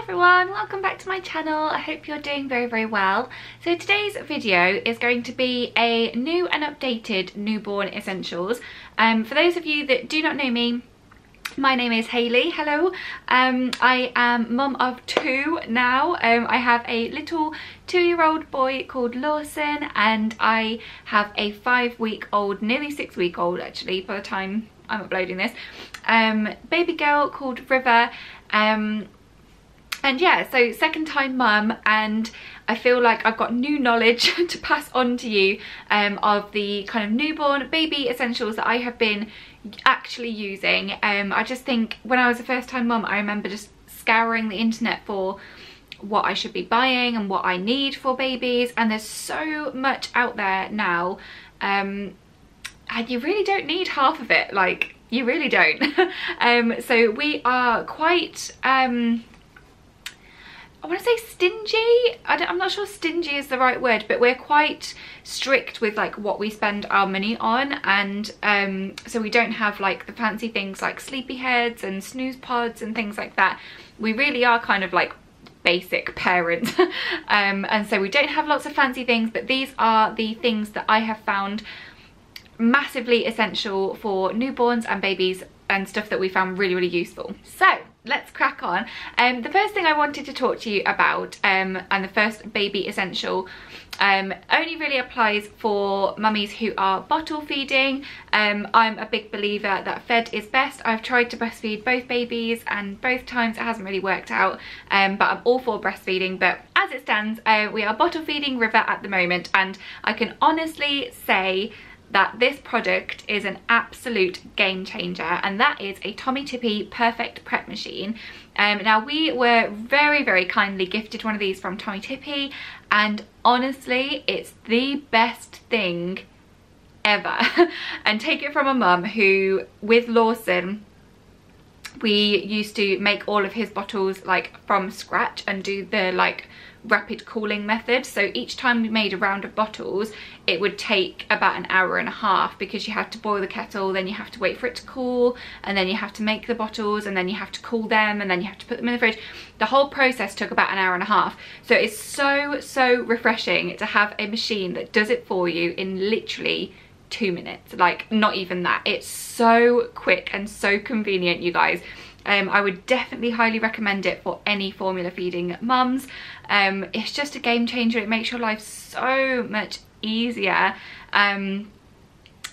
everyone, welcome back to my channel. I hope you're doing very well. So today's video is going to be a new and updated newborn essentials. For those of you that do not know me, my name is Hayley. Hello. I am mum of two now. I have a little 2-year-old boy called Lawson, and I have a 5-week-old, nearly 6-week-old actually by the time I'm uploading this, baby girl called River. And yeah, so second time mum, and I feel like I've got new knowledge to pass on to you of the kind of newborn baby essentials that I have been actually using. I just think when I was a first time mum, I remember just scouring the internet for what I should be buying and what I need for babies, and there's so much out there now, and you really don't need half of it, like you really don't. So we are quite I want to say stingy. I'm not sure stingy is the right word, but we're quite strict with like what we spend our money on, and so we don't have like the fancy things like sleepy heads and snooze pods and things like that. We really are kind of like basic parents. And so we don't have lots of fancy things, but these are the things that I have found massively essential for newborns and babies, and stuff that we found really useful. So let's crack on. The first thing I wanted to talk to you about, and the first baby essential, only really applies for mummies who are bottle feeding. I'm a big believer that fed is best. I've tried to breastfeed both babies, and both times it hasn't really worked out, but I'm all for breastfeeding. But as it stands, we are bottle feeding River at the moment, and I can honestly say that this product is an absolute game changer, and that is a Tommee Tippee Perfect Prep Machine. Now we were very kindly gifted one of these from Tommee Tippee, and honestly it's the best thing ever. And take it from a mum who, with Lawson, we used to make all of his bottles like from scratch and do the like rapid cooling method. So each time we made a round of bottles, it would take about an hour and a half, because you have to boil the kettle, then you have to wait for it to cool, and then you have to make the bottles, and then you have to cool them, and then you have to put them in the fridge. The whole process took about an hour and a half. So it's so refreshing to have a machine that does it for you in literally 2 minutes, like not even that. It's so quick and so convenient, you guys. I would definitely highly recommend it for any formula feeding mums. It's just a game changer. It makes your life so much easier, and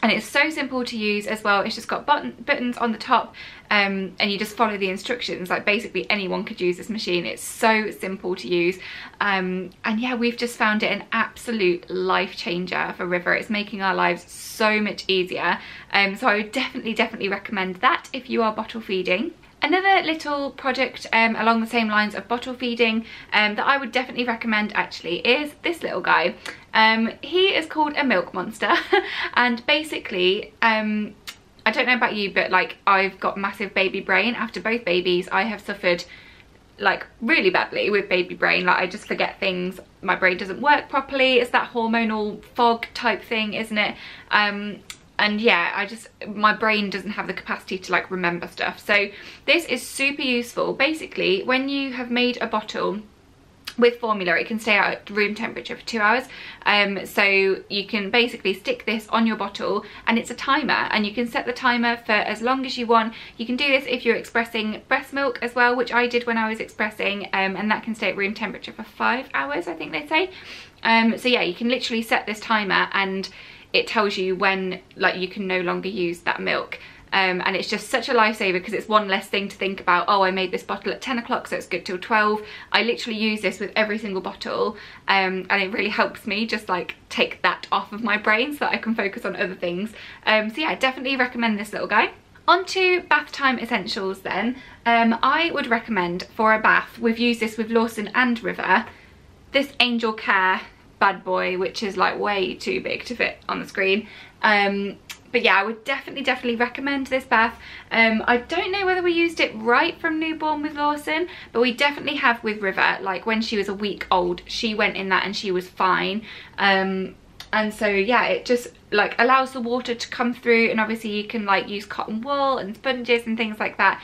it's so simple to use as well. It's just got buttons on the top, and you just follow the instructions. Like basically anyone could use this machine. It's so simple to use, and yeah, we've just found it an absolute life changer for River. It's making our lives so much easier, so I would definitely recommend that if you are bottle feeding. Another little project along the same lines of bottle feeding that I would definitely recommend actually is this little guy. He is called a milk monster, and basically I don't know about you, but like I've got massive baby brain. After both babies I have suffered like really badly with baby brain. Like I just forget things, my brain doesn't work properly. It's that hormonal fog type thing, isn't it? And yeah, my brain doesn't have the capacity to like remember stuff. So this is super useful. Basically, when you have made a bottle with formula, it can stay out at room temperature for 2 hours. So you can basically stick this on your bottle, and it's a timer, and you can set the timer for as long as you want. You can do this if you're expressing breast milk as well, which I did when I was expressing, and that can stay at room temperature for 5 hours, I think they say. So yeah, you can literally set this timer, and it tells you when like you can no longer use that milk, and it's just such a lifesaver, because it's one less thing to think about. Oh, I made this bottle at 10 o'clock, so it's good till 12. I literally use this with every single bottle, and it really helps me just like take that off of my brain so that I can focus on other things. So yeah, definitely recommend this little guy. On to bath time essentials then. I would recommend for a bath, we've used this with Lawson and River, this Angel Care bad boy, which is like way too big to fit on the screen. But yeah, I would definitely recommend this bath. I don't know whether we used it right from newborn with Lawson, but we definitely have with River. Like when she was a week old, she went in that and she was fine. And so yeah, it just like allows the water to come through, and obviously you can like use cotton wool and sponges and things like that.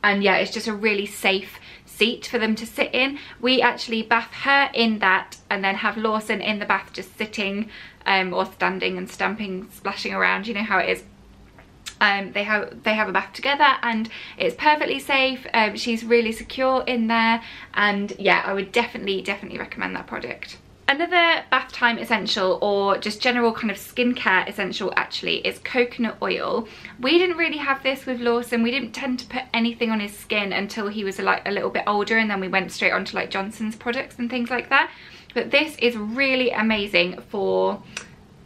and yeah, it's just a really safe seat for them to sit in. We actually bath her in that and then have Lawson in the bath just sitting or standing and stamping, splashing around, you know how it is. They have a bath together and it's perfectly safe. She's really secure in there, and yeah, I would definitely recommend that product. Another bath time essential, or just general kind of skincare essential actually, is coconut oil. We didn't really have this with Lawson. We didn't tend to put anything on his skin until he was like a little bit older, and then we went straight onto like Johnson's products and things like that. But this is really amazing for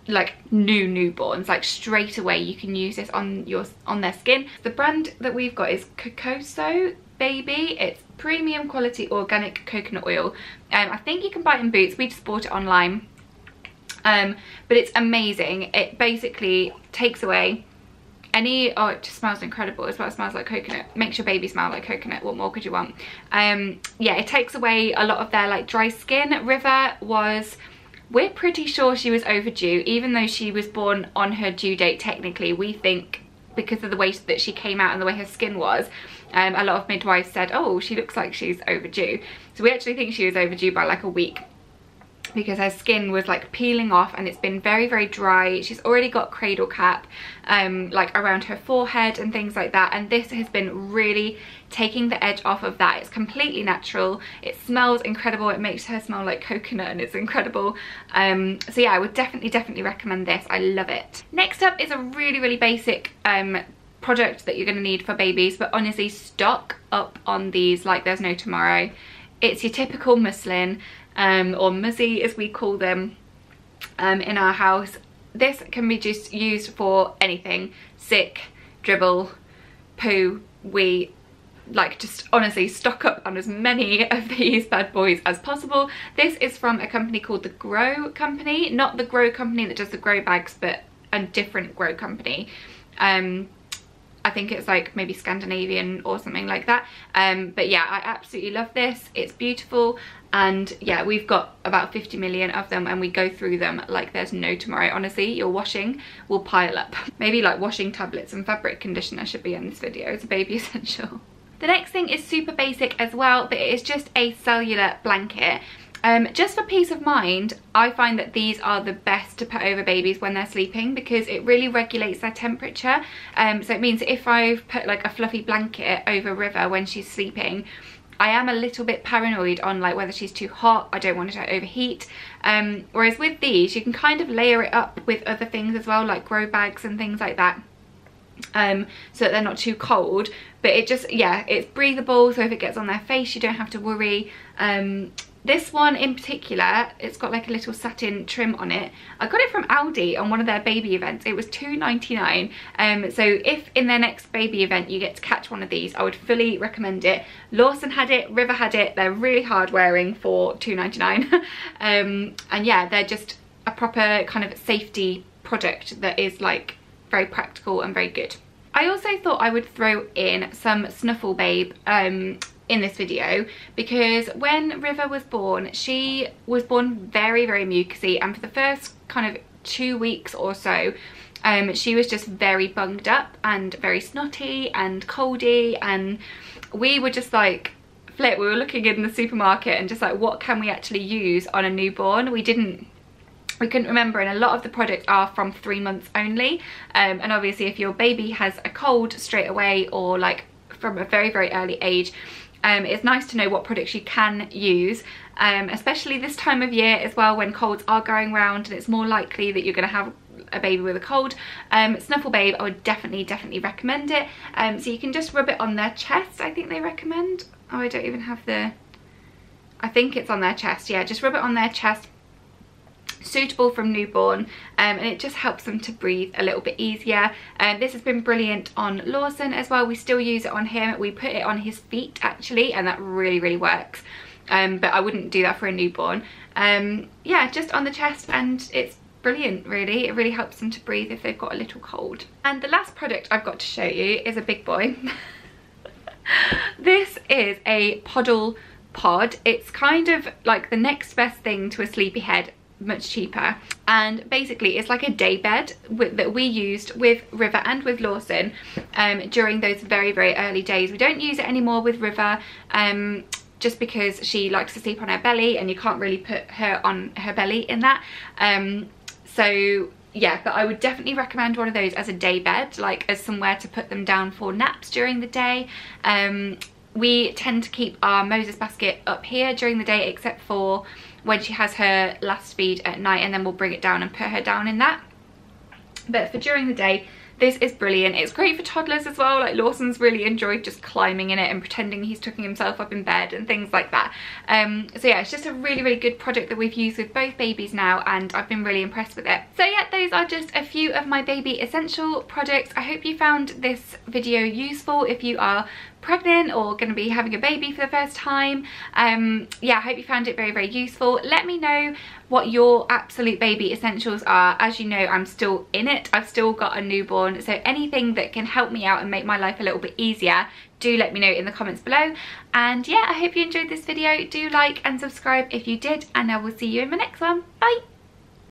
like newborns. Like straight away you can use this on their skin. The brand that we've got is Sniffle Baby. It's premium quality organic coconut oil. I think you can buy it in Boots. We just bought it online, but it's amazing. It basically takes away any, oh, it just smells incredible as well. It smells like coconut. Makes your baby smell like coconut. What more could you want? Yeah, it takes away a lot of their like dry skin. River was, we're pretty sure she was overdue, even though she was born on her due date technically. We think because of the way that she came out and the way her skin was, a lot of midwives said, oh, she looks like she's overdue. So we actually think she was overdue by like a week, because her skin was like peeling off and it's been very dry. She's already got cradle cap like around her forehead and things like that, and this has been really taking the edge off of that. It's completely natural, it smells incredible, it makes her smell like coconut and it's incredible. So yeah, I would definitely recommend this. I love it. Next up is a really basic product that you're going to need for babies, but honestly stock up on these like there's no tomorrow. It's your typical muslin, or muzzy as we call them in our house. This can be just used for anything: sick, dribble, poo, wee. Like, just honestly stock up on as many of these bad boys as possible. This is from a company called the Grow Company, not the Grow Company that does the grow bags, but a different Grow Company. I think it's like maybe Scandinavian or something like that. But yeah, I absolutely love this. It's beautiful, and yeah, we've got about 50 million of them and we go through them like there's no tomorrow. Honestly, your washing will pile up. Maybe like washing tablets and fabric conditioner should be in this video. It's a baby essential. The next thing is super basic as well, but it is just a cellular blanket. Just for peace of mind, I find that these are the best to put over babies when they're sleeping, because it really regulates their temperature. So it means if I've put like a fluffy blanket over River when she's sleeping, I am a little bit paranoid on like whether she's too hot. I don't want her to overheat. Whereas with these, you can kind of layer it up with other things as well, like grow bags and things like that. So that they're not too cold, but it just, yeah, it's breathable, so if it gets on their face you don't have to worry. This one in particular, it's got like a little satin trim on it. I got it from Aldi on one of their baby events. It was £2.99. So if in their next baby event you get to catch one of these, I would fully recommend it. Lawson had it, River had it. They're really hard wearing for £2.99. And yeah, they're just a proper kind of safety product that is like very practical and very good. I also thought I would throw in some Sniffle Babe in this video, because when River was born, she was born very mucousy, and for the first kind of 2 weeks or so, she was just very bunged up and very snotty and coldy, and we were just like, flip, we were looking in the supermarket and just like, what can we actually use on a newborn? We couldn't remember, and a lot of the products are from 3 months only, and obviously if your baby has a cold straight away or like from a very early age, it's nice to know what products you can use, especially this time of year as well, when colds are going round and it's more likely that you're going to have a baby with a cold. Sniffle Babe, I would definitely recommend it. So you can just rub it on their chest, I think they recommend. Oh, I don't even have the, I think it's on their chest. Yeah, just rub it on their chest. Suitable from newborn, and it just helps them to breathe a little bit easier. This has been brilliant on Lawson as well. We still use it on him. We put it on his feet actually, and that really works. But I wouldn't do that for a newborn. Yeah, just on the chest, and it's brilliant really. It really helps them to breathe if they've got a little cold. And the last product I've got to show you is a big boy. This is a puddle pod. It's kind of like the next best thing to a sleepy head much cheaper. And basically it's like a day bed that we used with River and with Lawson during those very, very early days. We don't use it anymore with River, just because she likes to sleep on her belly and you can't really put her on her belly in that. So yeah, but I would definitely recommend one of those as a day bed, like as somewhere to put them down for naps during the day. We tend to keep our Moses basket up here during the day, except for when she has her last feed at night, and then we'll bring it down and put her down in that. But for during the day, this is brilliant. It's great for toddlers as well. Like Lawson's really enjoyed just climbing in it and pretending he's tucking himself up in bed and things like that. So yeah, it's just a really, really good product that we've used with both babies now, and I've been really impressed with it. So yeah, those are just a few of my baby essential products. I hope you found this video useful if you are pregnant or going to be having a baby for the first time. Yeah, I hope you found it very, very useful. Let me know what your absolute baby essentials are. As you know, I'm still in it. I've still got a newborn, so anything that can help me out and make my life a little bit easier, do let me know in the comments below. And yeah, I hope you enjoyed this video. Do like and subscribe if you did, and I will see you in my next one. Bye.